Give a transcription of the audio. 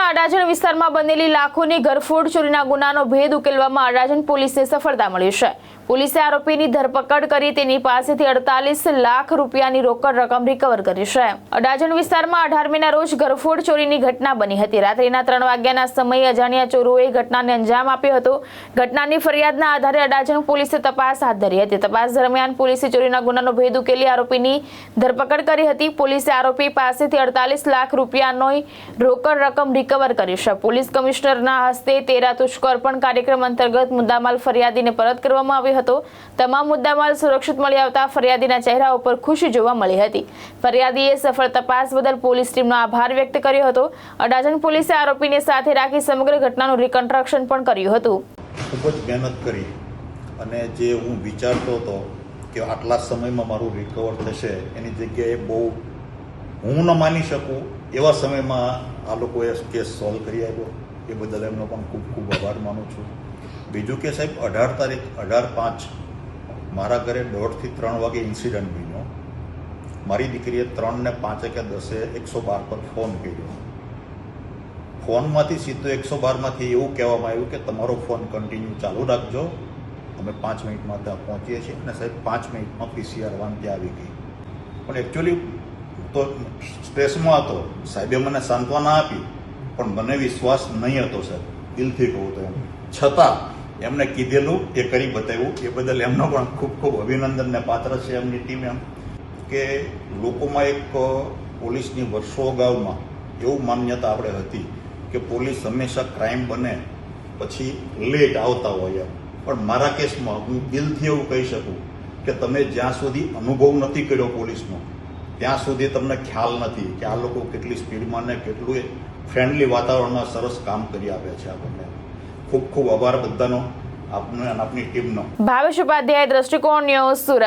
સુરતના અડાજણ વિસ્તારમાં બનેલી લાખોની ઘરફોડ ચોરીના ગુનાનો ભેદ ઉકેલવામાં અડાજણ પોલીસને સફળતા મળી છે। પોલીસે આરોપીની ધરપકડ કરી તેની પાસેથી 48 લાખ રૂપિયાની રોકડ રકમ રિકવર કરી છે। અડાજણ વિસ્તારમાં 18 મેના રોજ ઘરફોડ ચોરીની ઘટના બની હતી। રાત્રિના 3 વાગ્યાના સમયે અજાણ્યા ચોરોએ ઘટનાને અંજામ આપ્યો હતો। ઘટનાની ફરિયાદના આધારે અડાજણ પોલીસે તપાસ હાથ ધરી હતી। તપાસ દરમિયાન પોલીસે ચોરીના ગુનાનો ભેદ ઉકેલી આરોપીની ધરપકડ કરી હતી। પોલીસે આરોપી પાસેથી 48 લાખ રૂપિયાની રોકડ રકમ રિકવર કરી છે। પોલીસ કમિશનરના હસ્તે 13 તુષ્કો અર્પણ કાર્યક્રમ અંતર્ગત મુદ્દામાલ ફરિયાદીને પરત કરવામાં આવ્યો હતો। તમામ મુદ્દામાલ સુરક્ષિત મળી આવતા ફરિયાદીના ચહેરા ઉપર ખુશી જોવા મળી હતી। ફરિયાદીએ સફળ તપાસ બદલ પોલીસ ટીમનો આભાર વ્યક્ત કર્યો હતો। અડાજણ પોલીસે આરોપીને સાથે રાખી સમગ્ર ઘટનાનું રિકન્સ્ટ્રક્શન પણ કર્યું હતું। ખૂબ જ મહેનત કરી અને જે હું વિચારતો હતો કે આટલા સમયમાં મારું રિકવર થશે એની જગ્યાએ બહુ હું ન માની શકું એવા સમયમાં આ લોકોએ કેસ સોલ્વ કરી આપ્યો એ બદલ એમનો પણ ખૂબ ખૂબ આભાર માનું છું। બીજું કે સાહેબ 18 તારીખ 18/5 મારા ઘરે 1:30 થી 3 વાગે ઇન્સિડન્ટ બન્યો। મારી દીકરીએ 3 ને 5 કે 10 112 પર ફોન કર્યો। ફોનમાંથી સીધો 112માંથી એવું કહેવામાં આવ્યું કે તમારો ફોન કન્ટિન્યુ ચાલુ રાખજો, અમે 5 મિનિટમાં ત્યાં પહોંચીએ છીએ। અને સાહેબ 5 મિનિટમાં PCR વાન ત્યાં આવી ગઈ। પણ એકચ્યુઅલી તો સ્ટ્રેસમાં હતો, સાહેબે મને સાંત્વના આપી પણ મને વિશ્વાસ નહીં હતો સાહેબ, દિલથી કહું તો એમ છતાં એમને કીધેલું એ કરી બતાવ્યું એ બદલ એમનો પણ ખૂબ ખૂબ અભિનંદનને પાત્ર છે એમની ટીમ। એમ કે લોકોમાં એક પોલીસની વર્ષો અગાઉમાં એવું માન્યતા આપણે હતી કે પોલીસ હંમેશા ક્રાઇમ બને પછી લેટ આવતા હોય એમ, પણ મારા કેસમાં હું દિલથી એવું કહી શકું કે તમે જ્યાં સુધી અનુભવ નથી કર્યો પોલીસનો ત્યાં સુધી તમને ખ્યાલ નથી કે આ લોકો કેટલી સ્પીડમાં ને કેટલું ફ્રેન્ડલી વાતાવરણમાં સરસ કામ કરી આપે છે આપણને। ખૂબ ખૂબ આભાર બધાનો, આપનો અને આપની ટીમનો। ભાવેશ ઉપાધ્યાય, દ્રષ્ટિકોણ ન્યૂઝ, સુરત।